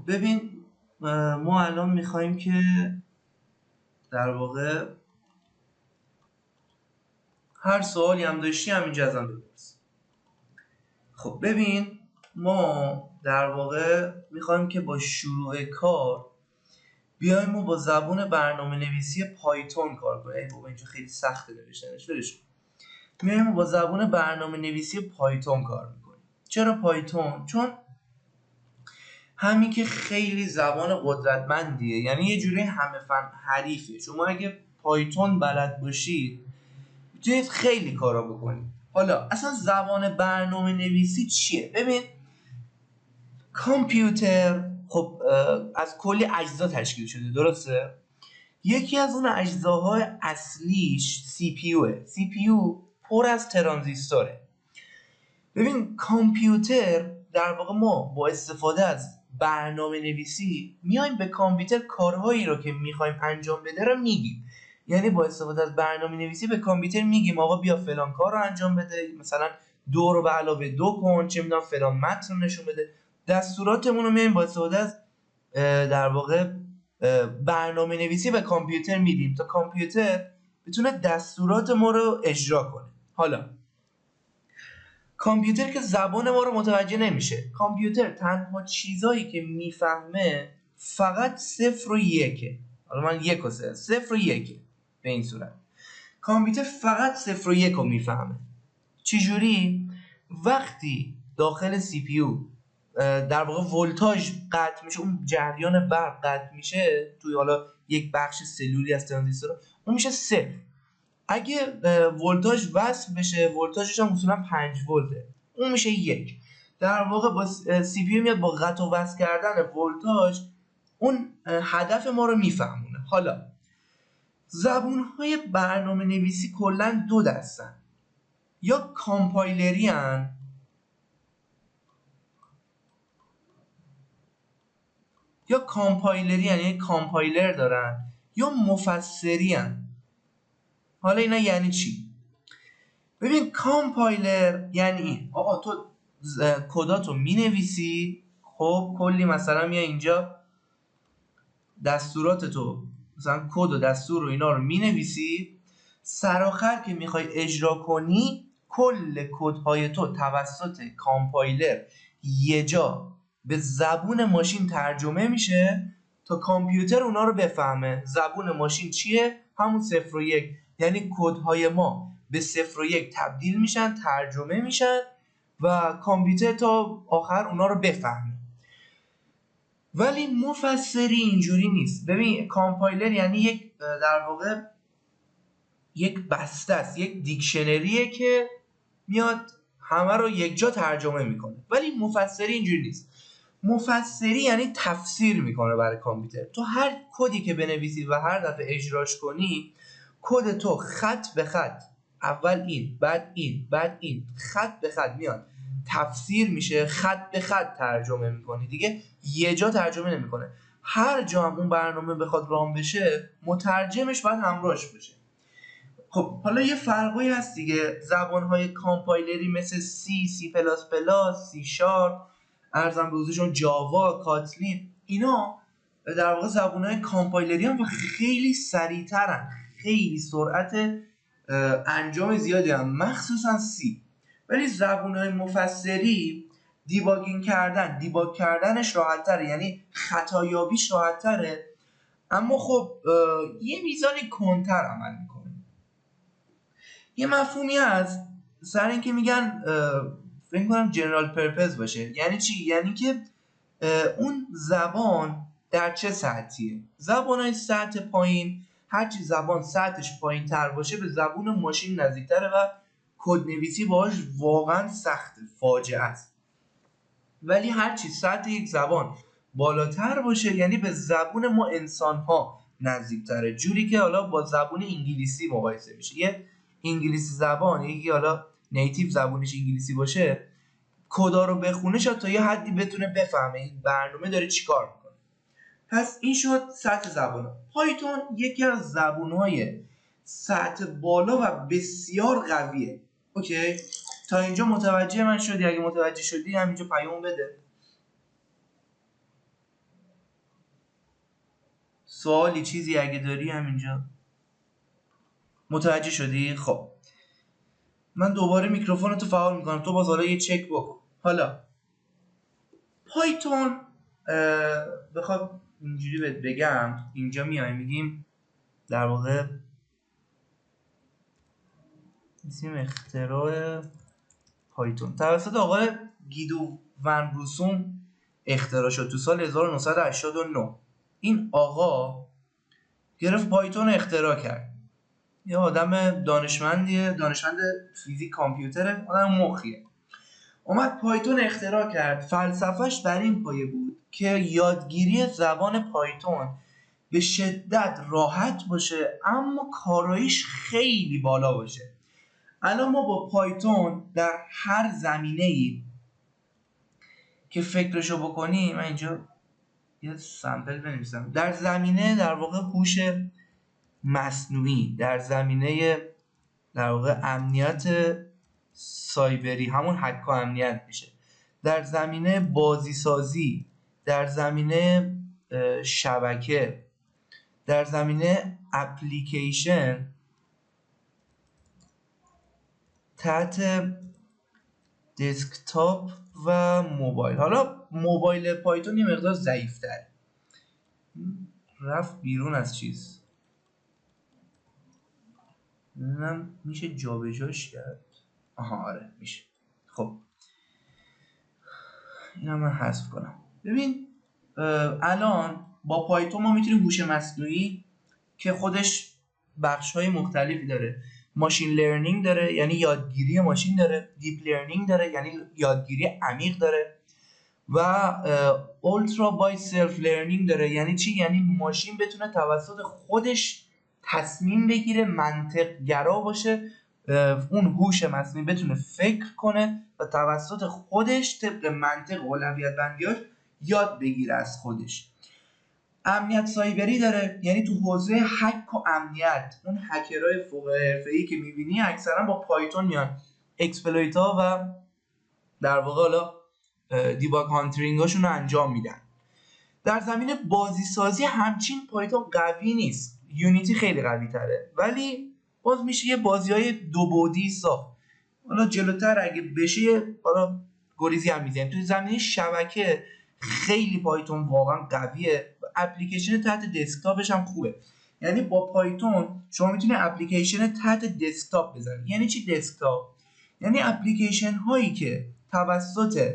ببین ما الان میخوایم که در واقع هر سوالی هم داشتی همینجا ازم بپرس. خب ببین ما در واقع میخوایم که با شروع کار بیایم و با زبان برنامه نویسی پایتون کار کنیم. ای بابا اینجا خیلی سخته نوشتنش، ولش کن. میایم با زبان برنامه نویسی پایتون کار میکنیم. چرا پایتون؟ چون همین که خیلی زبان قدرتمندیه، یعنی یه جوری همه فن حریفیه. شما اگه پایتون بلد باشید میتونید خیلی کارا بکنید. حالا اصلا زبان برنامه نویسی چیه؟ ببین کامپیوتر خب از کلی اجزا تشکیل شده، درسته؟ یکی از اون اجزاهای اصلیش سی پی یو پر از ترانزیستوره. ببین کامپیوتر در واقع ما با استفاده از برنامه نویسی میایم به کامپیوتر کارهایی رو که میخوایم انجام بده رو میگیم. یعنی با استفاده از برنامه نویسی به کامپیوتر میگیم آقا بیا فلان کار رو انجام بده، مثلا 2 رو به علاوه 2 کن، چه میدونم فلان متن رو نشون بده. دستوراتمون رو میایم با استفاده از در واقع برنامه نویسی به کامپیوتر میدیم تا کامپیوتر بتونه دستورات ما رو اجرا کنه. حالا کامپیوتر که زبان ما رو متوجه نمیشه. کامپیوتر تنها چیزایی که میفهمه فقط 0 و 1. حالا من 1 و 0 و 1 به این صورت. کامپیوتر فقط 0 و 1 رو میفهمه. چجوری؟ وقتی داخل سی پی یو در واقع ولتاژ قطع میشه، اون جریان برق قطع میشه توی حالا یک بخش سلولی از ترانزیستور، اون میشه 0. اگه ولتاژ وصل بشه، ولتاژش هم اصولا 5 ولته، اون میشه 1. در واقع با سی پی یو میاد با قطع و وصل کردن ولتاژ اون هدف ما رو میفهمونه. حالا زبونهای برنامه نویسی کلا 2 دستن، یا کامپایلری هن یعنی کامپایلر دارن، یا مفسری هن. حالا اینا یعنی چی؟ ببین کامپایلر یعنی آقا تو کداتو مینویسی، خب کلی مثلا میای اینجا دستوراتتو مثلا کد و دستور و اینا رو مینویسی، سرآخر که میخوای اجرا کنی کل کدهای تو توسط کامپایلر یه جا به زبون ماشین ترجمه میشه تا کامپیوتر اونا رو بفهمه. زبون ماشین چیه؟ همون 0 و 1. یعنی کدهای ما به 0 و 1 تبدیل میشن، ترجمه میشن و کامپیوتر تا آخر اونا رو بفهمه. ولی مفسری اینجوری نیست. ببین کامپایلر یعنی یک در واقع یک بسته است، یک دیکشنریه که میاد همه رو یک جا ترجمه میکنه. ولی مفسری اینجوری نیست. مفسری یعنی تفسیر میکنه برای کامپیوتر. تو هر کدی که بنویسی و هر دفعه اجراش کنی، کد تو خط به خط، اول این بعد این بعد این، خط به خط میاد تفسیر میشه، خط به خط ترجمه میکنی دیگه، یه جا ترجمه نمیکنه. هر جا هم اون برنامه بخواد رام بشه مترجمش باید همراهش بشه. خب حالا یه فرقی هست دیگه. زبان‌های کامپایلری مثل سی پلاس پلاس، سی شارپ، ارزم به حضورشون جاوا، کاتلین، اینا در واقع زبان‌های کامپایلری هم و خیلی سریع‌ترن، خیلی سرعت انجام زیادی هم، مخصوصا سی. ولی زبان‌های مفسری دیباگ کردنش راحت‌تره، یعنی خطایابیش راحت‌تره، اما خب یه میزانی کنتر عمل میکنه. یه مفهومی هست سر این که میگن فکر کنم جنرال پرپز باشه. یعنی چی؟ یعنی که اون زبان در چه سطحیه. زبان‌های سطح پایین، هرچی زبان سطحش پایین تر باشه به زبون ماشین نزدیکتره و کدنویسی باهاش واقعا سخته، فاجعه است. ولی هرچی سطح یک زبان بالاتر باشه یعنی به زبون ما انسان‌ها نزدیکتره، جوری که حالا با زبون انگلیسی مقایسه میشه. یه انگلیسی زبان، یکی حالا نیتیو زبونش انگلیسی باشه، کدا رو بخونه شاید تا یه حدی بتونه بفهمه این برنامه داره چیکار میکنه. پس این شد سطح زبان. پایتون یکی از زبان‌های سطح بالا و بسیار قویه. اوکی؟ تا اینجا متوجه من شدی؟ اگه متوجه شدی همینجا پیام بده. سوالی چیزی اگه داری همینجا. متوجه شدی؟ خب من دوباره میکروفونتو فعال میکنم، تو باز حالا یه چک بکن. حالا پایتون بخوام اینجوری بهت بگم، اینجا میایم میگیم در واقع اسم اختراع پایتون توسط آقای گیدو ون روسوم اختراع شد تو سال 1989. این آقا گرفت پایتون اختراع کرد. یه آدم دانشمندیه، دانشمند فیزیک کامپیوتره، آدم مخیه. اومد پایتون اختراع کرد. فلسفهش بر این پایه بود که یادگیری زبان پایتون به شدت راحت باشه اما کاراییش خیلی بالا باشه. الان ما با پایتون در هر زمینه‌ای که فکرشو بکنی، من اینجا یه سامپل بنویسم، در زمینه در واقع هوش مصنوعی، در زمینه در واقع امنیت سایبری، همون حک و امنیت میشه، در زمینه بازی سازی، در زمینه شبکه، در زمینه اپلیکیشن تحت دسکتاپ و موبایل. حالا موبایل پایتون یه مقدار ضعیف‌تر رفت بیرون از چیز، نمیدونم میشه جابجاش کرد. آها آره میشه. خب اینو من حذف کنم. ببین الان با پایتون ما میتونیم هوش مصنوعی که خودش بخش‌های مختلفی داره، ماشین لرنینگ داره یعنی یادگیری ماشین داره، دیپ لرنینگ داره یعنی یادگیری عمیق داره، و اولترا بای سلف لرنینگ داره. یعنی چی؟ یعنی ماشین بتونه توسط خودش تصمیم بگیره، منطق گرا باشه، اون هوش مصنوعی بتونه فکر کنه و توسط خودش طبق منطق و اولویت بندیاش یاد بگیره از خودش. امنیت سایبری داره، یعنی تو حوزه هک و امنیت اون هکرهای فوق حرفه‌ای که می‌بینی اکثرا با پایتون میان اکسپلویت‌ها و در واقع حالا دیباگ هانترینگاشون رو انجام میدن. در زمینه بازی سازی همچین پایتون قوی نیست، یونیتی خیلی قوی تره، ولی باز میشه یه بازی‌های دو بعدی ساخت. حالا جلوتر اگه بشه حالا گریزی هم میزنیم. توی زمینه شبکه خیلی پایتون واقعا قویه، اپلیکیشن تحت دسکتاپش هم خوبه. یعنی با پایتون شما میتونی اپلیکیشن تحت دسکتاپ بزنی. یعنی چی دسکتاپ؟ یعنی اپلیکیشن هایی که توسط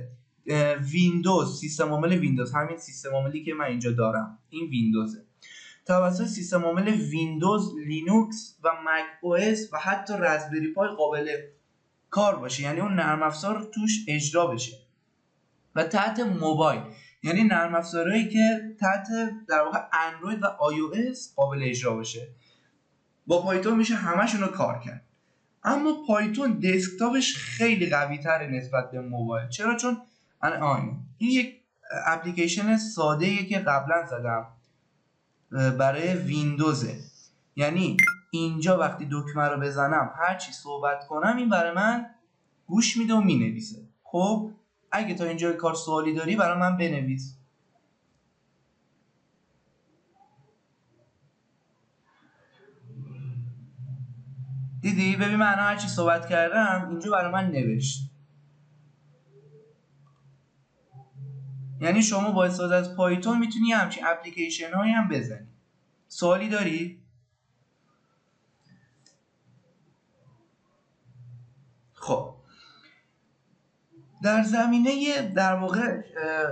ویندوز، سیستم عامل ویندوز، همین سیستم عاملی که من اینجا دارم این ویندوزه، توسط سیستم عامل ویندوز، لینوکس و مک او اس و حتی رزبری پای قابل کار باشه، یعنی اون نرم افزار توش اجرا بشه، و تحت موبایل یعنی نرم افزارهایی که تحت در واقع اندروید و آی او اس قابل اجرا باشه. با پایتون میشه همشون رو کار کرد. اما پایتون دسکتاپش خیلی قوی تره نسبت به موبایل. چرا؟ چون این یک اپلیکیشن ساده ایه که قبلا زدم برای ویندوزه. یعنی اینجا وقتی دکمه رو بزنم هر چی صحبت کنم این برای من گوش میده و مینویسه. خب اگه تا اینجا کار سوالی داری برای من بنویس. دیدی؟ ببین من هر چی صحبت کردم اینجا برای من نوشت. یعنی شما با استفاده از پایتون میتونی همچین اپلیکیشن هایی هم بزنی. سوالی داری؟ خب در زمینه در واقع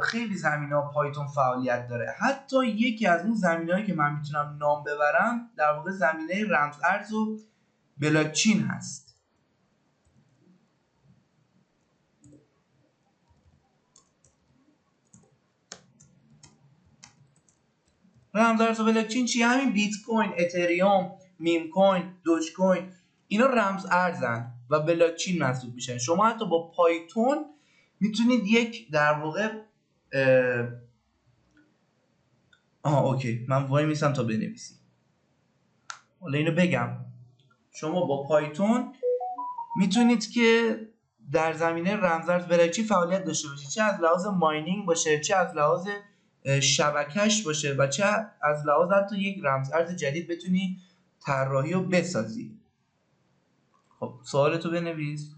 خیلی زمینه‌ها پایتون فعالیت داره. حتی یکی از اون زمینه‌هایی که من میتونم نام ببرم در واقع زمینه رمز ارز و بلاکچین هست. رمز ارز و بلاکچین چیه؟ همین بیت کوین، اتریوم، میم کوین، دوج کوین، اینا رمز ارزن و بلاکچین محسوب میشن. شما حتی با پایتون میتونید یک در واقع اوکی من وای میسم تا بنویسی. حالا اینو بگم، شما با پایتون میتونید که در زمینه رمز ارز بلاکچین فعالیت داشته باشید، چه از لحاظ ماینینگ باشه، چه از لحاظ شبکش باشه و چه از لحاظ حتی یک رمز ارز جدید بتونی طراحی رو بسازی. خب سوالتو بنویس.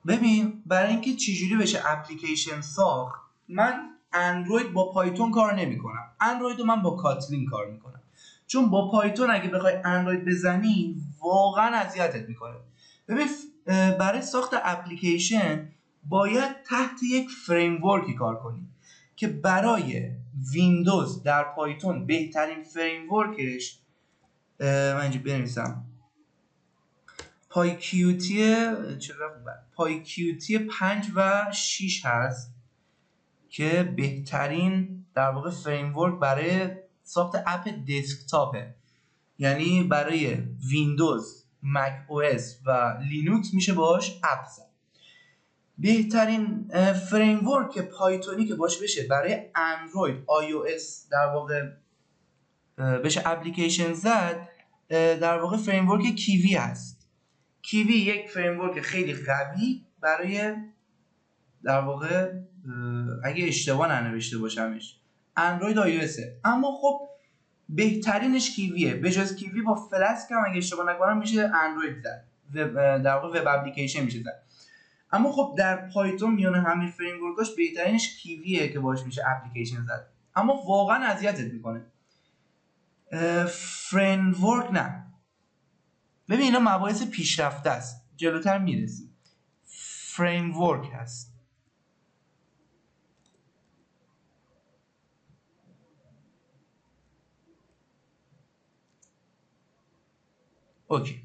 ببین برای اینکه چجوری بشه اپلیکیشن ساخت، من اندروید با پایتون کار نمیکنم، اندروید رو من با کاتلین کار میکنم، چون با پایتون اگه بخوای اندروید بزنی واقعا اذیتت میکنه. ببین برای ساخت اپلیکیشن باید تحت یک فریم ورکی کار کنی که برای ویندوز در پایتون بهترین فریم ورکش، من اینجا بنویسم پایکیوتی 5 و 6 هست که بهترین در واقع فریم ورک برای ساخت اپ دسکتاپه، یعنی برای ویندوز، مک او اس و لینوکس میشه باش اپ زد. بهترین فریم ورک پایتونی که باش بشه برای اندروید، آی او اس در واقع بشه اپلیکیشن زد، در واقع فریم ورک کیوی هست. کیوی یک فریم ورک خیلی قوی برای در واقع اگه اشتباه ننوشته باشمش اندروید آی او اس، اما خب بهترینش کیویه. به جز کیوی با فلاسک هم اگه اشتباه نکنم میشه اندروید زد، در واقع وب اپلیکیشن میشه زد. اما خب در پایتون میون همه فریم ورکاش بهترینش کیویه که باش میشه اپلیکیشن زد، اما واقعا اذیتت میکنه. فریم ورک نه، ببین اینا مباحث پیشرفته است، جلوتر میرسیم. فریم ورک هست. اوکی.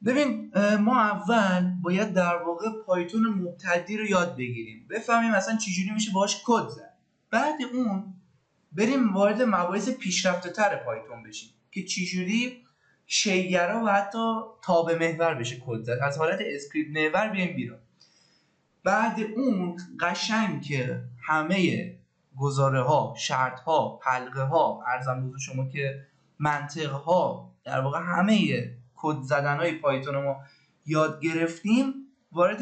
ببین ما اول باید در واقع پایتون مبتدی رو یاد بگیریم، بفهمیم مثلا چجوری میشه باهاش کد زد. بعد اون بریم وارد مباحث پیشرفته تر پایتون بشیم که چجوری شیگرا و حتی تابع محور بشه کد زد، از حالت اسکریپت محور بیایم بیرون. بعد اون قشنگ که همه گزاره ها، شرط ها، حلقه ها، عرضم بزرگ شما که منطق ها، در واقع همه کد زدن های پایتون ما یاد گرفتیم، وارد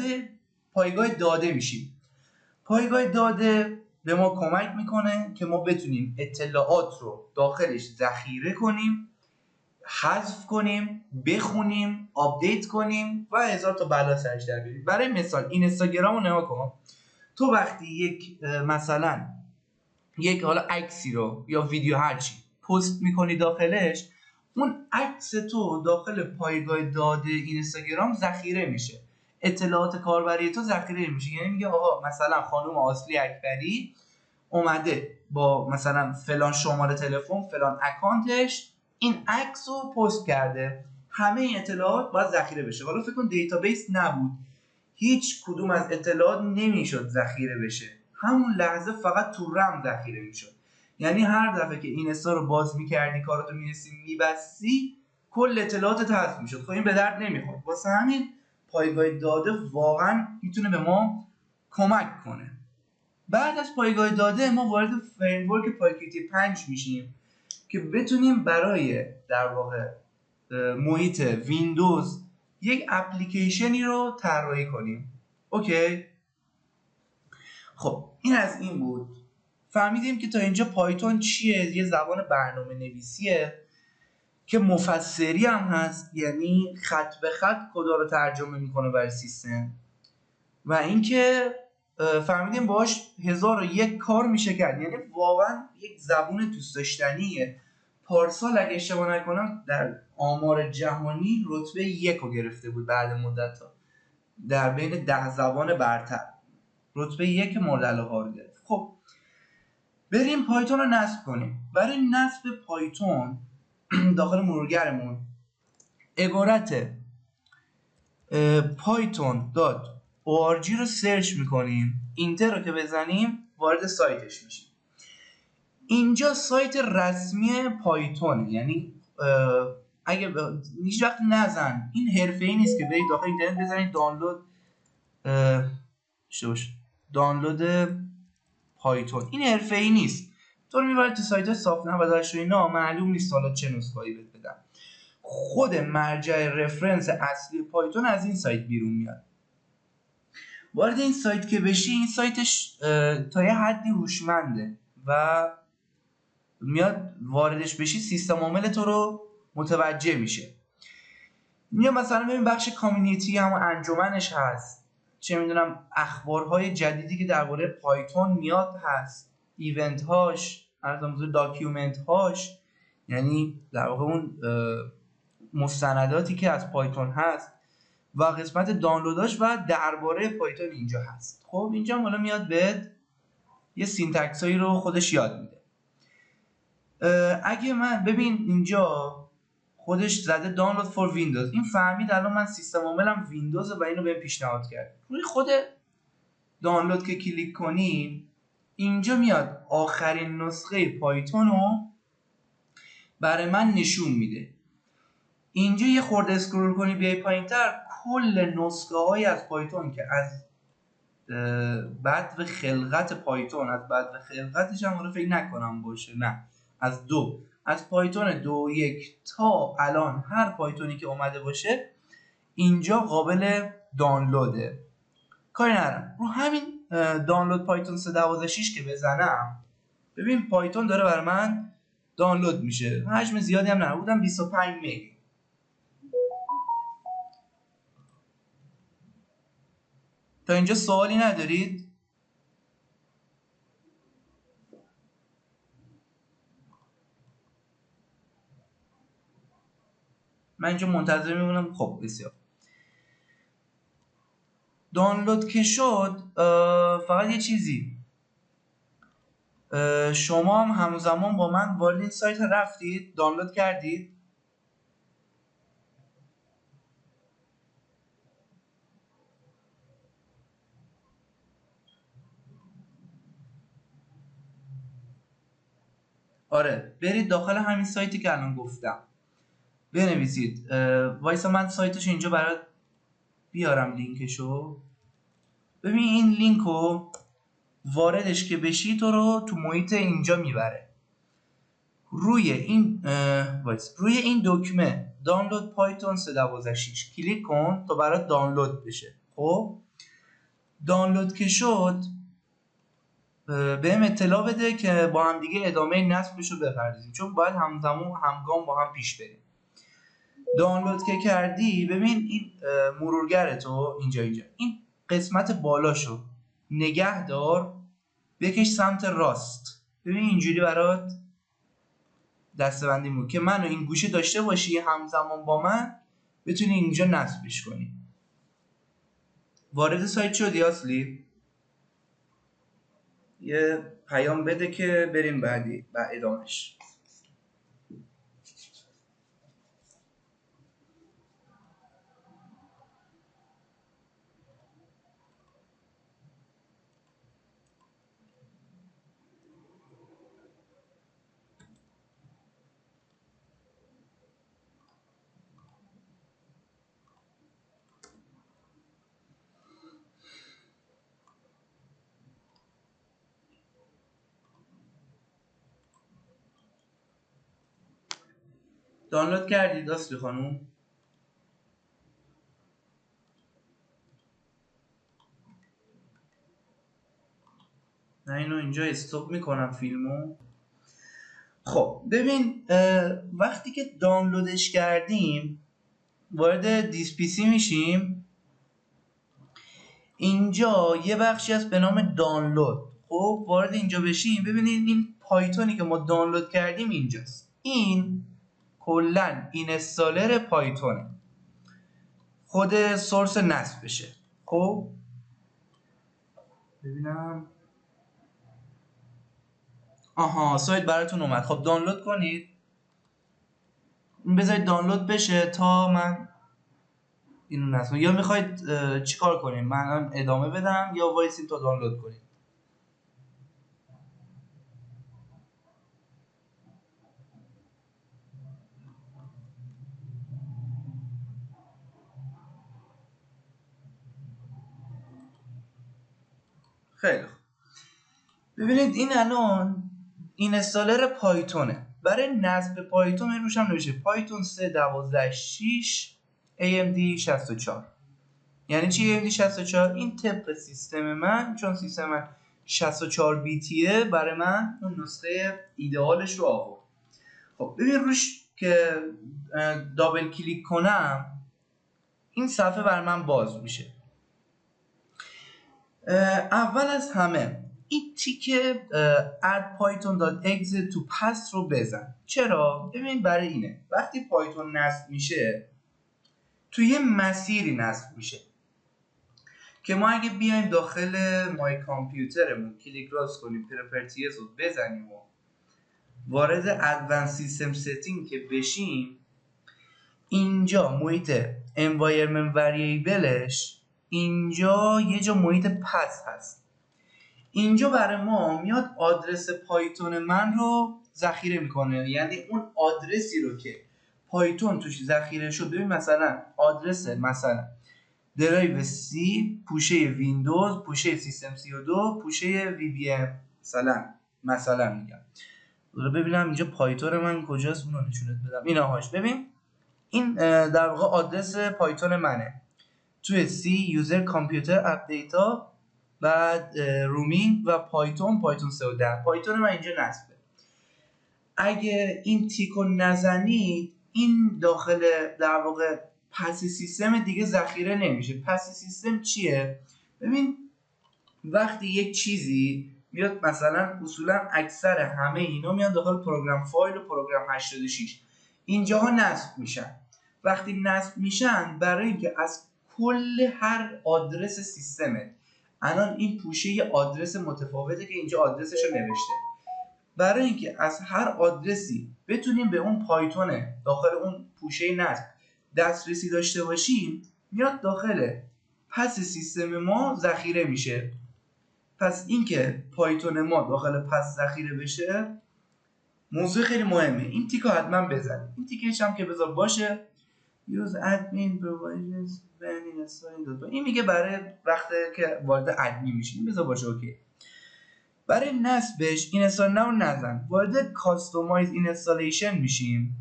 پایگاه داده میشیم. پایگاه داده به ما کمک میکنه که ما بتونیم اطلاعات رو داخلش ذخیره کنیم، حذف کنیم، بخونیم، آپدیت کنیم و هزار تا بلا سرش در بیاریم. برای مثال اینستاگرام رو نگاه کن. تو وقتی یک مثلا یک حالا عکسی رو یا ویدیو هرچی پست میکنی داخلش، اون عکس تو داخل پایگاه داده اینستاگرام ذخیره میشه، اطلاعات کاربری تو ذخیره میشه. یعنی میگه آقا مثلا خانم آسلی اکبری اومده با مثلا فلان شماره تلفن فلان اکانتش این عکس رو پست کرده، همه این اطلاعات باید ذخیره بشه. حالا فکر کن دیتابیس نبود، هیچ کدوم از اطلاعات نمیشد ذخیره بشه، همون لحظه فقط تو رم ذخیره میشد. یعنی هر دفعه که اینستا رو باز میکردی، کاراتو میرسی میبستی، کل اطلاعاتت حذف میشد. خب این به درد نمیخورد. واسه همین پایگاه داده واقعا میتونه به ما کمک کنه. بعد از پایگاه داده ما وارد فریم ورک پایکیوتی 5 میشیم که بتونیم برای در واقع محیط ویندوز یک اپلیکیشنی رو طراحی کنیم. اوکی؟ خب این از این بود. فهمیدیم که تا اینجا پایتون چیه؟ یه زبان برنامه نویسیه که مفسری هم هست، یعنی خط به خط کدا رو ترجمه میکنه برای سیستم. و اینکه فهمیدیم باهاش 1001 کار میشه کرد، یعنی واقعا یک زبون دوست داشتنیه. پارسال اگه اشتباه نکنم در آمار جهانی رتبه 1 رو گرفته بود بعد مدت‌ها در بین 10 زبان برتر، رتبه 1 مورد علاقه رو گرفت. خب بریم پایتون رو نصب کنیم. برای نصب پایتون داخل مرورگرمون عبارت python.org رو سرچ میکنیم، اینتر رو که بزنیم وارد سایتش میشیم. اینجا سایت رسمی پایتونه، یعنی اگه هیچ وقت نزن، این حرفه‌ای نیست که برید داخل اینترنت بزنید دانلود پایتون. این حرفه‌ای نیست، تو رو میبره تو سایت صاف نبودش و اینا، معلوم نیست حالا چه نسخه‌ای بهت بدن. خود مرجع رفرنس اصلی پایتون از این سایت بیرون میاد. وارد این سایت که بشی، این سایتش تا یه حدی هوشمنده و میاد واردش بشی سیستم عامل تو رو متوجه میشه. میاد مثلا ببین بخش کامیونیتی هم انجمنش هست، چه میدونم اخبارهای جدیدی که درباره پایتون میاد هست، ایونت هاش، ارزم داکیومنت هاش، یعنی در واقع اون مستنداتی که از پایتون هست و قسمت دانلوداش و درباره پایتون اینجا هست. خب اینجا حالا میاد بهت یه سینتکس هایی رو خودش یاد میده. اگه من ببین اینجا خودش زده دانلود فور ویندوز، این فهمید الان من سیستم عاملم ویندوز و اینو بهم پیشنهاد کرد. روی خود دانلود که کلیک کنی اینجا میاد آخرین نسخه پایتون رو برای من نشون میده. اینجا یه خورده اسکرول کنی بیای پایینتر، کل نسخه های از پایتون که از بعد خلقت پایتون، از بعد خلقتش هم رو فکر نکنم باشه، نه از پایتون 2.1 تا الان هر پایتونی که اومده باشه اینجا قابل دانلوده. کاری ندارم، رو همین دانلود پایتون 3.12.6 که بزنم ببین پایتون داره برای من دانلود میشه. حجم زیادی هم نبودم، 25 مگ. تا اینجا سوالی ندارید؟ من اینجا منتظر میمونم. خب بسیار. دانلود که شد، فقط یه چیزی، شما هم همزمان با من وارد این سایت رفتید، دانلود کردید؟ آره، برید داخل همین سایتی که الان گفتم بنویسید. وایسا من سایتش اینجا برات بیارم لینکشو. ببین این لینکو واردش که بشی تو رو تو محیط اینجا میبره. روی این دکمه دانلود پایتون 3.12.6 کلیک کن تا برات دانلود بشه. خب دانلود که شد بهم اطلاع بده که با هم دیگه ادامه نصبش رو بپردازیم، چون باید همگام با هم پیش بریم. دانلود که کردی ببین این مرورگر تو اینجا این قسمت بالاشو نگه دار، بکش سمت راست. ببین اینجوری برات دستبندی بود که منو این گوشه داشته باشی، همزمان با من بتونی اینجا نصبش کنی. وارد سایت شدی اصلی؟ یه پیام بده که بریم بعد ادامش. دانلود کردید اصلی خانوم؟ من اینو اینجا استاپ میکنم فیلمو. خب ببین وقتی که دانلودش کردیم وارد دیسپیسی میشیم. اینجا یه بخشی هست به نام دانلود. خب وارد اینجا بشیم ببینید این پایتونی که ما دانلود کردیم اینجاست. این کلن اینستالر پایتونه، خود سورس نصب بشه. خب ببینم، آها سایت براتون اومد. خب دانلود کنید، بذارید دانلود بشه تا من اینو نصب. یا میخواید چیکار کنیم؟ من ادامه بدم یا وایسیم تا دانلود کنید؟ خیلی خوب. ببینید این الان اینستالر پایتونه. برای نصب پایتون روش هم نوشته پایتون 3.12.6 AMD 64. یعنی چی AMD 64؟ این طبق سیستم من، چون سیستم من 64 بیتیه، برای من اون نسخه ایدئالش رو آورد. خب ببین روش که دابل کلیک کنم این صفحه بر من باز میشه. اول از همه این تیک add python.exit to pass رو بزن. چرا؟ ببین برای اینه وقتی پایتون نصب میشه توی یه مسیری نصب میشه که ما اگه بیایم داخل مای کامپیوترمون کلیک راست کنیم پراپرتیز رو بزنیم و وارد ادوانس سیستم ستینگ که بشیم، اینجا محیط environment variableش اینجا یه جا محیط پس هست. اینجا برای ما میاد آدرس پایتون من رو ذخیره میکنه، یعنی اون آدرسی رو که پایتون توش ذخیره شد. ببین مثلا آدرس مثلا درایو سی پوشه ویندوز پوشه سیستم 32 پوشه وی بی ام مثلا میگم. ببینم اینجا پایتون من کجاست، اون رو نشونت بدم. ایناهاش ببین این در واقع آدرس پایتون منه توی سی یوزر کامپیوتر اپ دیتا بعد رومینگ و پایتون 310. پایتون من اینجا نصبه. اگه این تیکو نزنید این داخل در واقع پس سیستم دیگه ذخیره نمیشه. پس سیستم چیه؟ ببین وقتی یک چیزی میاد مثلا اصولا اکثر همه اینا میاد داخل پروگرام فایل و پروگرام 86 اینجاها نصب میشن. وقتی نصب میشن برای اینکه از کل هر آدرس سیستمت، الان این پوشه یه آدرس متفاوته که اینجا آدرسش رو نوشته، برای اینکه از هر آدرسی بتونیم به اون پایتون داخل اون پوشه نصب دسترسی داشته باشیم میاد داخل پس سیستم ما ذخیره میشه. پس اینکه پایتون ما داخل پس ذخیره بشه موضوع خیلی مهمه. این تیکو حتما بزنید. این تیکش هم که بذار باشه use admin provisions when installing. این میگه برای وقتی که وارد ادمین میشین بذار باشه. اوکی. برای نصبش اینستال ناو نزن، وارد کاستومایز اینستالیشن میشیم.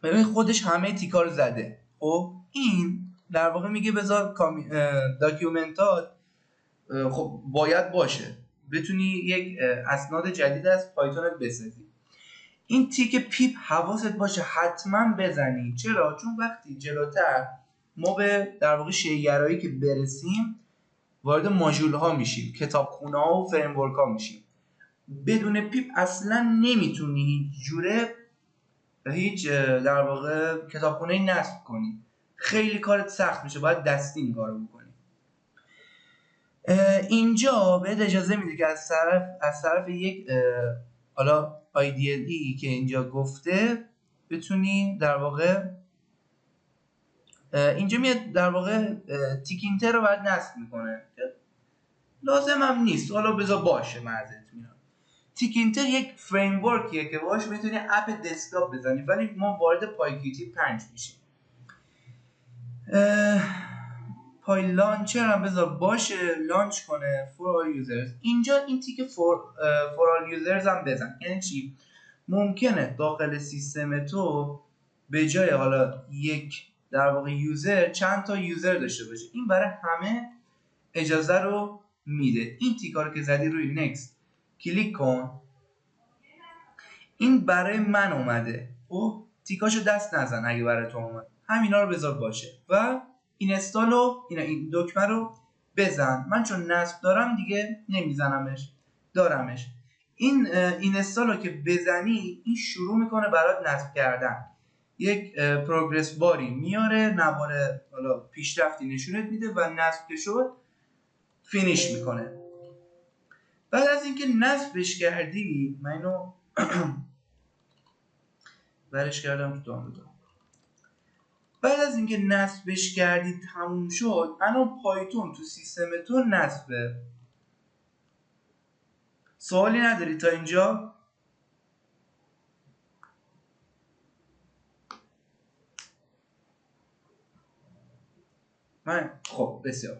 ببین خودش همه تیکا رو زده. خب این در واقع میگه بذار داکیومنتات خب باید باشه بتونی یک اسناد جدید از پایتونت بسازی. این تیک پیپ حواست باشه حتما بزنی. چرا؟ چون وقتی جلوتر ما به در واقع شیگرایی که برسیم وارد ماژول ها میشیم، کتابخونه ها و فریمورک ها میشیم، بدون پیپ اصلا نمیتونی هیچ جوره هیچ در واقع کتابخونه ای نصب کنی. خیلی کارت سخت میشه، باید دستی این کارو بکنی. اینجا بهت اجازه میده که از طرف یک حالا IDLE که اینجا گفته بتونی در واقع اینجا میاد در واقع تیکینتر رو باید نصب میکنه. لازم هم نیست، حالا بذار باشه. معذرت میخوام. تیکینتر یک فریم ورکیه که باهاش میتونی اپ دسکتاپ بزنی، ولی ما وارد پایکیوتی 5 میشیم. پای لانچر هم بذار باشه لانچ کنه for all users. اینجا این تیک for all users هم بزن. یعنی چی؟ ممکنه داخل سیستم تو به جای حالا یک در واقع یوزر چند تا یوزر داشته باشه. این برای همه اجازه رو میده. این تیکا رو که زدی روی نکست کلیک کن. این برای من اومده. خب تیکاشو دست نزن اگه برای تو اومد. همینا رو بذار باشه و این دکمه رو بزن. من چون نصب دارم دیگه نمیزنمش، دارمش. این اینستال رو که بزنی این شروع میکنه برات نصب کردن. یک پروگرس باری میاره، نوار حالا پیشرفتی نشونت میده و نصب که شد فینیش میکنه. بعد از اینکه نصبش کردی، من اینو برش کردم تو دانلود. بعد از اینکه نصبش کردی تموم شد، الان پایتون تو سیستم تو نصبه. سوالی نداری تا اینجا؟ خب بسیار.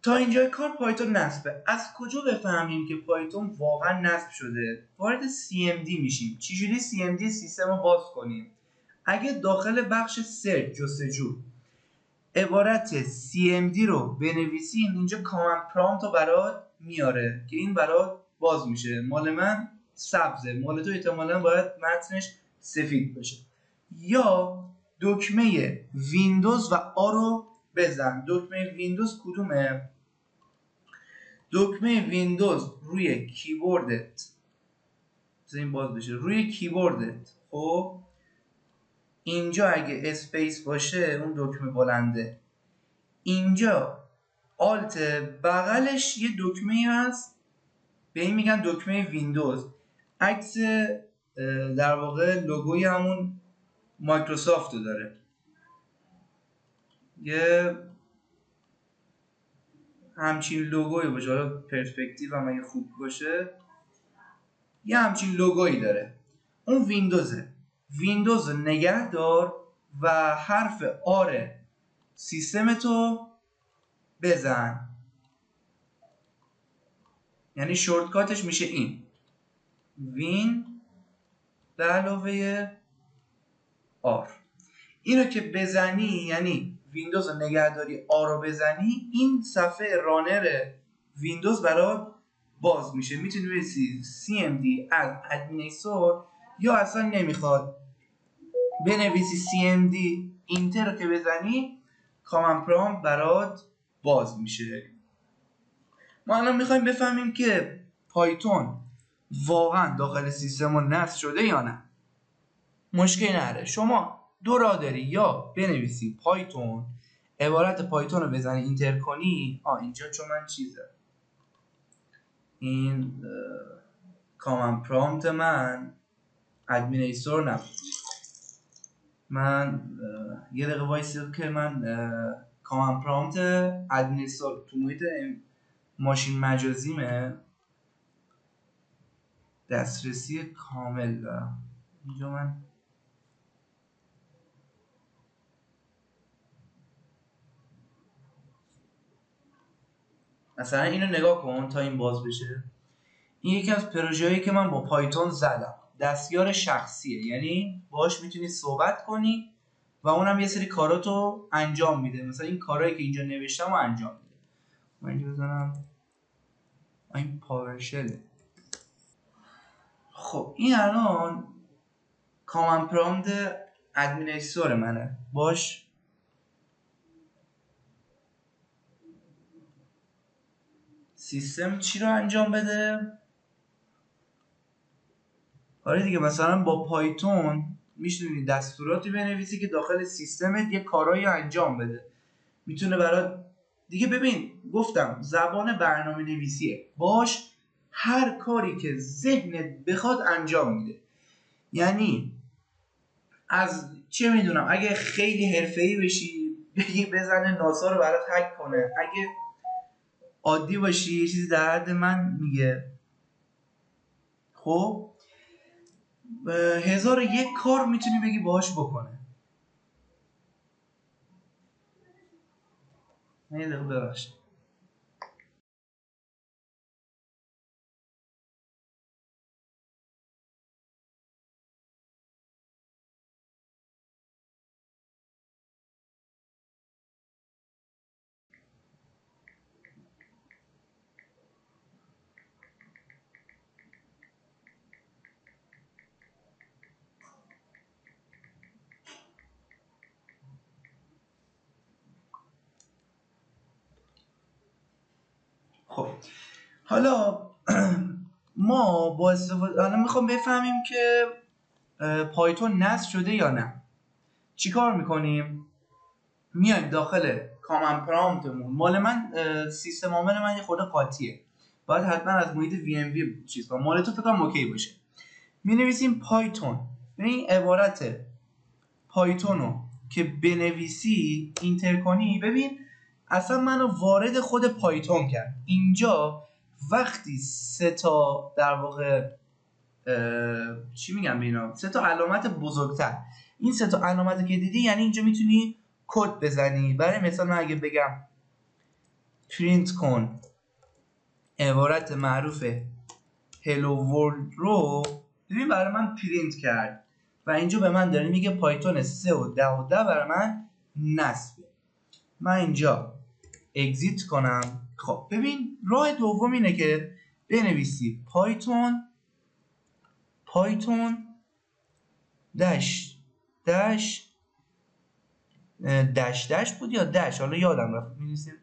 تا اینجای کار پایتون نصبه. از کجا بفهمیم که پایتون واقعا نصب شده؟ وارد CMD میشیم. چجوری CMD سیستم رو باز کنیم؟ اگه داخل بخش سرچ جستجو عبارت cmd رو بنویسین، اینجا کامند پرامپت رو برات میاره که این برات باز میشه. مال من سبزه، مال تو احتمالاً باید متنش سفید باشه. یا دکمه ویندوز و آ رو بزن. دکمه ویندوز کدومه؟ دکمه ویندوز روی کیبوردت، این باز بشه روی کیبوردت. خب اینجا اگه اسپیس باشه اون دکمه بلنده، اینجا آلت بغلش یه دکمه هست به این میگن دکمه ویندوز. عکس در واقع لوگوی همون مایکروسافت رو داره، یه همچین لوگویی باشه، حالا پرسپکتیو هم اگه خوب باشه یه همچین لوگویی داره، اون ویندوزه. ویندوز نگه دار و حرف آر سیستمتو بزن، یعنی شورتکاتش میشه این وین به علاوه آر. اینو که بزنی یعنی ویندوز رو نگهداری آر رو بزنی، این صفحه رانر ویندوز برات باز میشه. میتونی بنویسی cmd از ادمینستور، یا اصلا نمیخواد بنویسی cmd اینتر رو که بزنی کامند پرامپت برات باز میشه. ما الان میخوایم بفهمیم که پایتون واقعا داخل سیستم نصب شده یا نه. مشکلی نداره، شما دو راه داری، یا بنویسی پایتون، عبارت پایتون رو بزنی اینتر کنی. اینجا چون من چیزه این کامند پرامپت من ادمینستور نبود، من یه دقیقه وایسید که من کامند پرامپت ادمینستور تو محیط ماشین مجازیمه دسترسی کامل دارم. اینجا من مثلا اینو نگاه کن تا این باز بشه. این یکی از پروژه‌هایی که من با پایتون زدم، دستیار شخصیه، یعنی باهاش میتونی صحبت کنی و اونم یه سری کاراتو انجام میده. مثلا این کارهایی که اینجا نوشتم رو انجام میده. من اینجا بزنم این پاورشله. خب این الان کامند پرامپت ادمینستور منه، باش سیستم چی رو انجام بده. آره دیگه، مثلا با پایتون میتونی دستوراتی بنویسی که داخل سیستمت یه کارایی انجام بده. میتونه برات دیگه، ببین گفتم زبان برنامه نویسیه، باش هر کاری که ذهنت بخواد انجام میده. یعنی از چه میدونم اگه خیلی حرفه‌ای بشی بگی بزنه ناسا رو برات هک کنه، اگه عادی باشی یه چیزی در حد من میگه. خب 1001 کار میتونی بگی باهاش بکنه. یه دقیقه ببخشید. خب حالا ما با استفاده الان میخوام بفهمیم که پایتون نصب شده یا نه. چیکار میکنیم؟ میایم داخل کامند پرامپتمون. مال من سیستم عامل من یه خورده قاطیه، باید حتما از محیط وی ام وی چیز کنم. مال تو فکر کنم اوکی باشه. مینویسیم پایتون، این عبارت پایتون رو که بنویسی اینتر کنی، ببین اصلا منو وارد خود پایتون کرد. اینجا وقتی سه تا در واقع چی میگم به اینا، سه تا علامت بزرگتر، این سه تا علامت که دیدی یعنی اینجا میتونی کد بزنی. برای مثال من اگه بگم پرینت کن عبارت معروف هلو ورلد رو، ببین برای من پرینت کرد و اینجا به من داره میگه پایتون 3 و 10 و 10 برای من نصبه. من اینجا اگزیت کنم. خب ببین راه دوم اینه که بنویسی پایتون داش بود یا داش، حالا یادم رفت. می‌نویسیم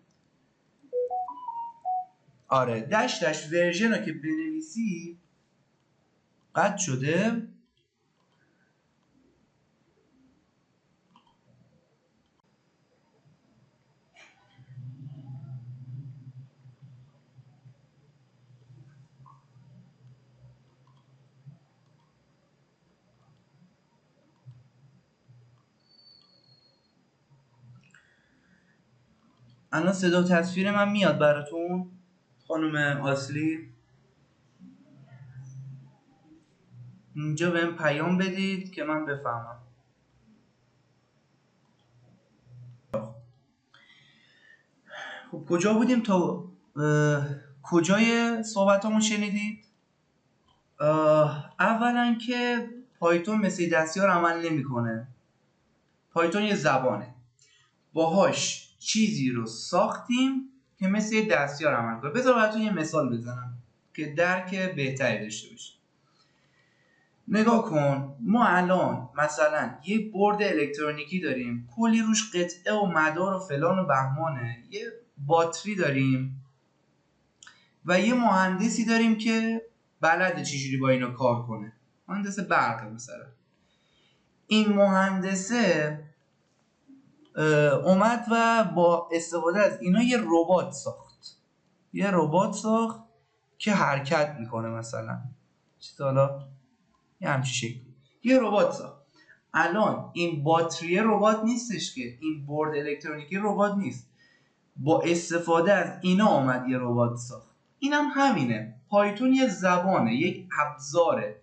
آره داش ورژن رو که بنویسی قطع شده. الان صدا و تصویر من میاد براتون خانم آسلی؟ اینجا بهم پیام بدید که من بفهمم. خب کجا بودیم تا کجای صحبتامو شنیدید؟ اولا که پایتون مثل دستیار عمل نمیکنه. پایتون یه زبانه، باهاش چیزی رو ساختیم که مثل دستیار عمل کنه. بذار براتون یه مثال بزنم که درک بهتری داشته باشید. نگاه کن، ما الان مثلا یه برد الکترونیکی داریم، کلی روش قطعه و مدار و فلان و بهمانه، یه باتری داریم و یه مهندسی داریم که بلده چجوری با اینا کار کنه، مهندس برق مثلا. این مهندسه اومد و با استفاده از اینا یه ربات ساخت که حرکت میکنه، مثلا چیز حالا یه همچین شکلی یه ربات ساخت. الان این باتری ربات نیستش که، این برد الکترونیکی ربات نیست، با استفاده از اینا آمد یه ربات ساخت. اینم همینه، پایتون یه زبانه، یک ابزاره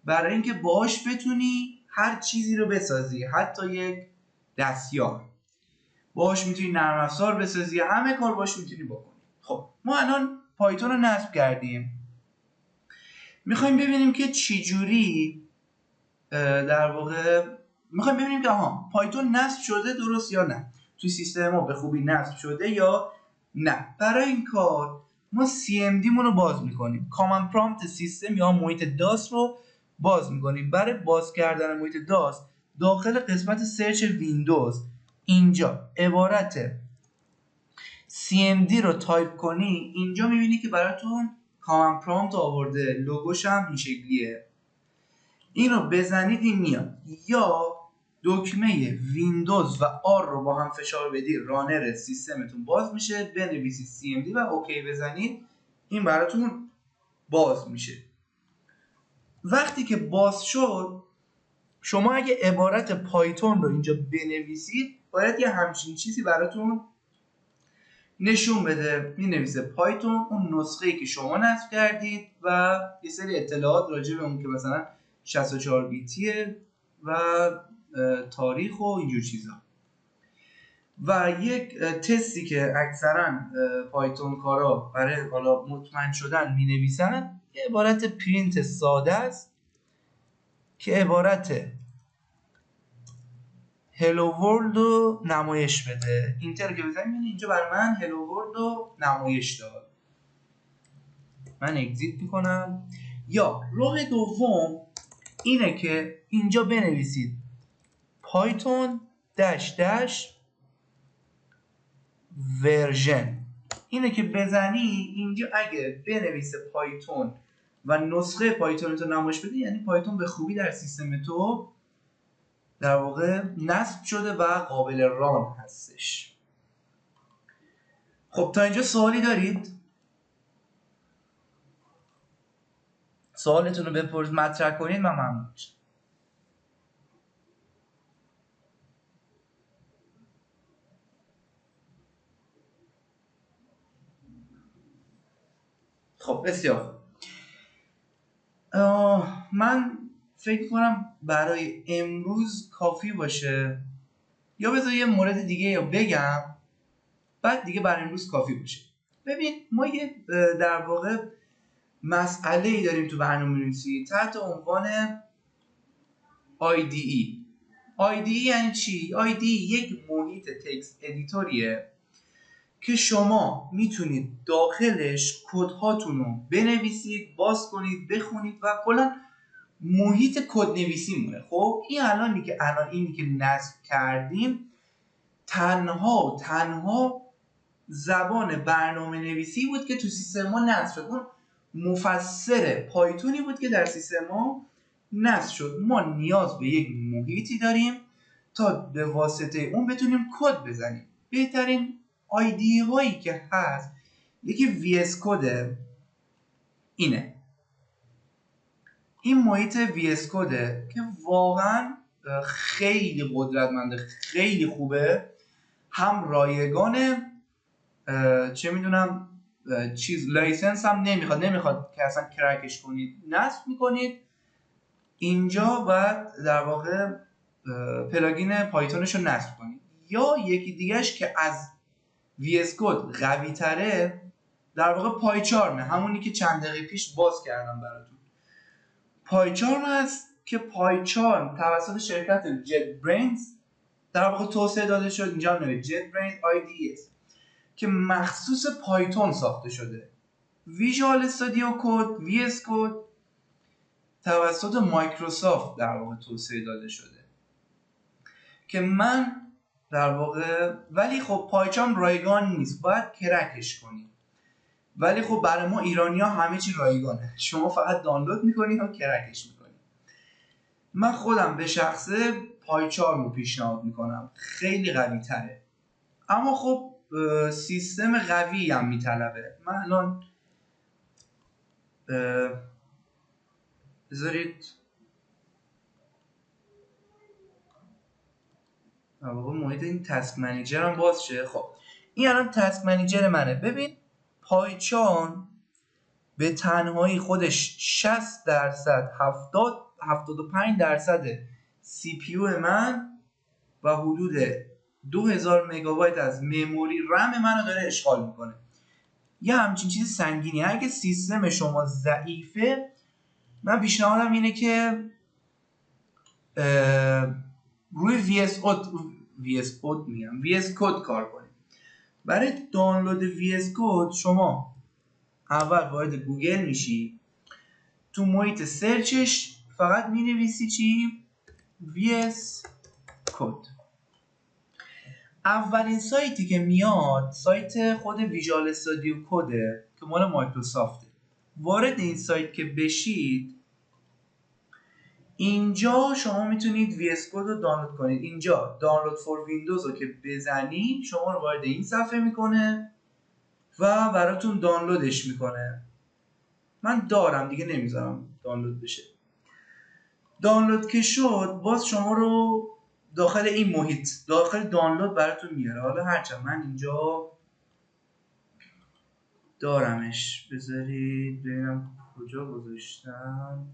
برای اینکه باهاش بتونی هر چیزی رو بسازی، حتی یک دستیار باهاش میتونی نرم افزار بسازی، همه کار باهاش میتونی بکنی. خب ما الان پایتون رو نصب کردیم، میخوایم ببینیم که چجوری در واقع میخوایم ببینیم که پایتون نصب شده درست یا نه، توی سیستم ما به خوبی نصب شده یا نه. برای این کار ما CMD مون رو باز میکنیم، کامن پرامپت سیستم یا محیط داس رو باز میکنیم. برای باز کردن محیط داس داخل قسمت سرچ ویندوز اینجا عبارت CMD رو تایپ کنی، اینجا میبینی که براتون کامن پرامپت آورده، لوگوش هم این شکلیه. اینو بزنید این میاد، یا دکمه ویندوز و آر رو با هم فشار بدید رانر سیستمتون باز میشه، بنویسید CMD و اوکی بزنید، این براتون باز میشه. وقتی که باز شد، شما اگه عبارت پایتون رو اینجا بنویسید باید یه همچین چیزی براتون نشون بده. مینویسه پایتون اون نسخه‌ای که شما نصب کردید و یه سری اطلاعات راجع به اون که مثلا 64 بیتیه و تاریخ و اینجور چیزا. و یک تستی که اکثرا پایتون کارا برای حالا مطمئن شدن مینویسن، یه عبارت پرینت ساده است که عبارت هلو ورلد رو نمایش بده. اینتر که بزنیم اینجا بر من هلو ورلد رو نمایش داد. من اگزیت میکنم. یا راه دوم اینه که اینجا بنویسید پایتون داش ورژن. اینه که بزنی اینجا، اگه بنویسه پایتون و نسخه پایتون تو نمایش بده، یعنی پایتون به خوبی در سیستم تو در واقع نصب شده و قابل ران هستش. خب تا اینجا سوالی دارید؟ سوالتون رو بپرسید، مطرح کنید، من ممنون میشم. خب بسیار خوب. من فکر کنم برای امروز کافی باشه، یا بذار یه مورد دیگه یا بگم بعد دیگه برای امروز کافی باشه. ببین ما یه در واقع مسئله ای داریم تو برنامه‌نویسی تحت عنوان IDE. IDE یعنی چی؟ IDE یک محیط تکست ادیتوریه که شما میتونید داخلش کدهاتون رو بنویسید، باز کنید، بخونید و کلا محیط کد نویسی مونه. خب این الان اینی که نصب کردیم تنها زبان برنامه نویسی بود که تو سیستم ما نصب شد. اون مفسر پایتونی بود که در سیستم ما نصب شد. ما نیاز به یک محیطی داریم تا به واسطه اون بتونیم کد بزنیم. بهترین ایده هایی که هست یکی VS کده، اینه، این محیط VS کده که واقعا خیلی قدرتمنده، خیلی خوبه، هم رایگانه، چه میدونم چیز لایسنس هم نمیخواد که اصلا کرکش کنید، نصب میکنید اینجا و در واقع پلاگین پایتونش رو نصب کنید. یا یکی دیگهش که از VS کد قوی تره در واقع پایچارمه، همونی که چند دقیقه پیش باز کردم براتون. پایچارم هست که پایچارم توسط شرکت JetBrains در واقع توسعه داده شد. اینجا نوشته JetBrains IDE که مخصوص پایتون ساخته شده. ویژوال استودیو کد VS کد توسط مایکروسافت در واقع توسعه داده شده که من در واقع، ولی خب پایچارم رایگان نیست، باید کرکش کنید. ولی خب برای ما ایرانی‌ها همه چی رایگانه، شما فقط دانلود میکنید و کرکش میکنید. من خودم به شخصه پایچارم رو پیشنهاد میکنم، خیلی قوی تره، اما خب سیستم قوی هم میطلبه. من الان بذارید در واقع محیط این تسک منیجر هم باز شه. خب این الان تسک منیجر منه. ببین پایچان به تنهایی خودش 75% سی پی یو من و حدود 2000 مگابایت از مموری رم منو داره اشغال میکنه. یه همچین چیز سنگینی. اگه سیستم شما ضعیفه، من پیشنهادم اینه که روی VS کد کار کنید. برای دانلود VS کد شما اول وارد گوگل میشی، تو محیط سرچش فقط مینویسی چی؟ VS کد. اولین سایتی که میاد سایت خود ویژوال استودیو کده که مال مایکروسافته. وارد این سایت که بشید، اینجا شما میتونید VS کد رو دانلود کنید. اینجا دانلود فور ویندوز رو که بزنید شما رو وارد این صفحه میکنه و براتون دانلودش میکنه. من دارم دیگه، نمیذارم دانلود بشه. دانلود که شد باز شما رو داخل این محیط، داخل دانلود براتون میاره. حالا هرچند من اینجا دارمش، بذارید ببینم کجا گذاشتم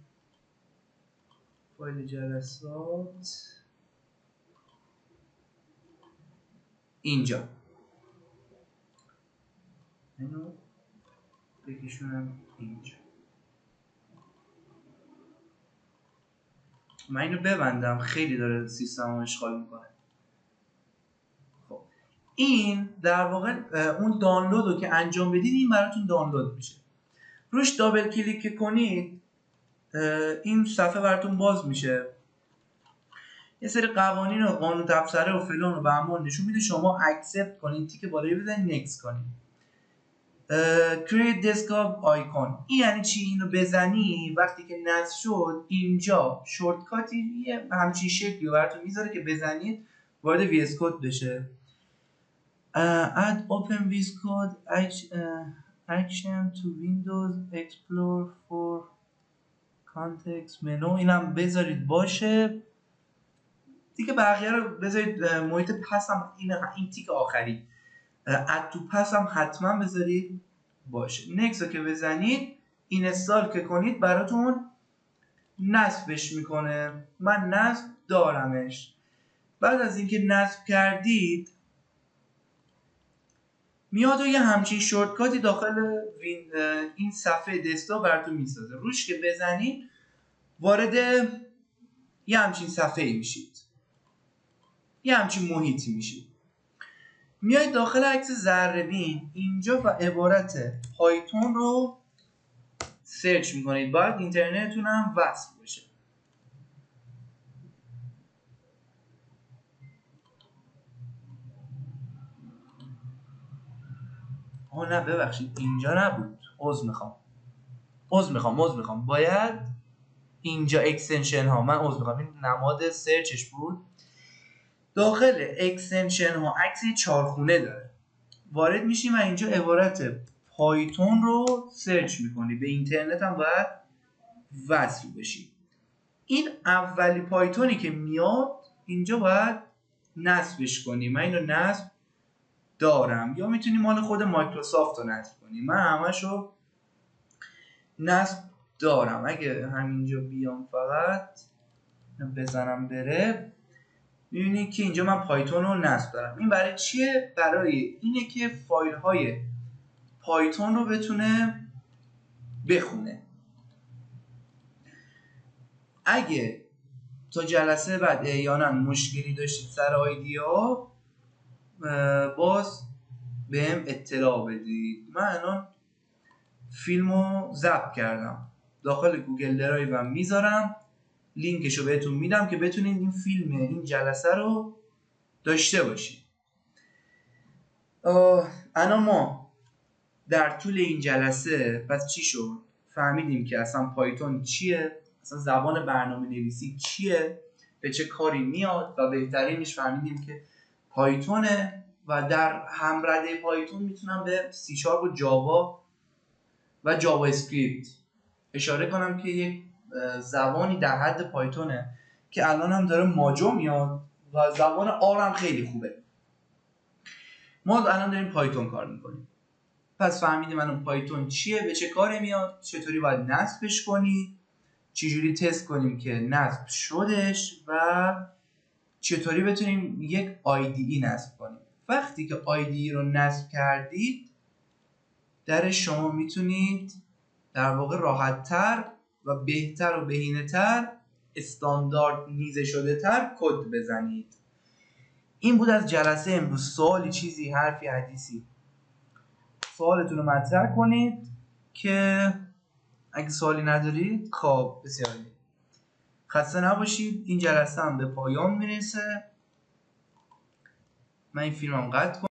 فایل جلسات، اینجا. اینو بکشونم اینجا. من اینو ببندم، خیلی داره سیستم رو اشغال میکنه. خب این در واقع اون دانلود رو که انجام بدید این براتون دانلود میشه. روش دابل کلیک کنید این صفحه براتون باز میشه. یه سری قوانین و قانون تبصره و فلان و بهمان نشون میده. شما اکسپت کنید، تیک بالایی بزنید، نکست کنید. create desktop icon این یعنی چی؟ اینو بزنی وقتی که نصب شد اینجا شورتکاتی همچین شکلی براتون میذاره که بزنید وارد VS Code بشه. add open VS Code action to Windows Explorer for context menu اینم بذارید باشه دیگه. بقیه رو بذارید محیط پس هم این تیک آخری add to pass هم حتما بذارید باشه. نکست رو که بزنید اینستال که کنید براتون نصبش میکنه. من نصب دارمش. بعد از اینکه نصب کردید میاد و یه همچین شورتکاتی داخل این صفحه دسکتاپ براتون میسازه. روش که بزنید وارد یه همچین صفحه میشید. یه همچین محیطی میشید. میایید داخل عکس ذره‌بین، اینجا و عبارت پایتون رو سرچ میکنید. باید اینترنتتون هم وصل بشه. نه ببخشید اینجا نبود، عذر میخوام. باید اینجا اکستنشن ها، من عذر میخوام، این نماد سرچش بود. داخل اکستنشن ها عکس چارخونه داره، وارد میشیم و اینجا عبارت پایتون رو سرچ میکنی. به اینترنت هم باید وصل بشی. این اولی پایتونی که میاد اینجا باید نصبش کنی. من اینو نصب دارم، یا میتونی مال خود مایکروسافت رو نصب کنی. من همشو نصب دارم. اگه همینجا بیام فقط بزنم بره، میبینید که اینجا من پایتون رو نصب دارم. این برای چیه؟ برای اینه که فایل های پایتون رو بتونه بخونه. اگه تا جلسه بعد احیانا مشکلی داشتید سر آیدی ها، باز بهم اطلاع بدید. من الان فیلمو ضبط کردم، داخل گوگل درایو میذارم، لینکشو بهتون میدم که بتونید این فیلم این جلسه رو داشته باشید. الان ما در طول این جلسه پس چی شد؟ فهمیدیم که اصلا پایتون چیه، اصلا زبان برنامه نویسی چیه، به چه کاری میاد، و بهترینش فهمیدیم که پایتونه و در همرده پایتون میتونم به سی شارپ و جاوا و جاوا اسکریپت اشاره کنم که یک زبانی در حد پایتونه که الان هم داره ماجو میاد و زبان آر هم خیلی خوبه. ما الان داریم پایتون کار میکنیم. پس فهمیدیم الان پایتون چیه، به چه کاری میاد، چطوری باید نصبش کنی، چجوری تست کنیم که نصب شدش، و چطوری بتونیم یک IDE نصب کنیم. وقتی که IDE رو نصب کردید، در شما میتونید در واقع راحت‌تر و بهتر و بهینه‌تر، استاندارد نیزه شده تر کد بزنید. این بود از جلسه امروز. سوالی، چیزی، حرفی، حدیثی، سوالتون رو مطرح کنید که اگه سوالی ندارید خب بسیار خسته نباشید. این جلسه هم به پایان میرسه. من این فیلمم قطع کنم.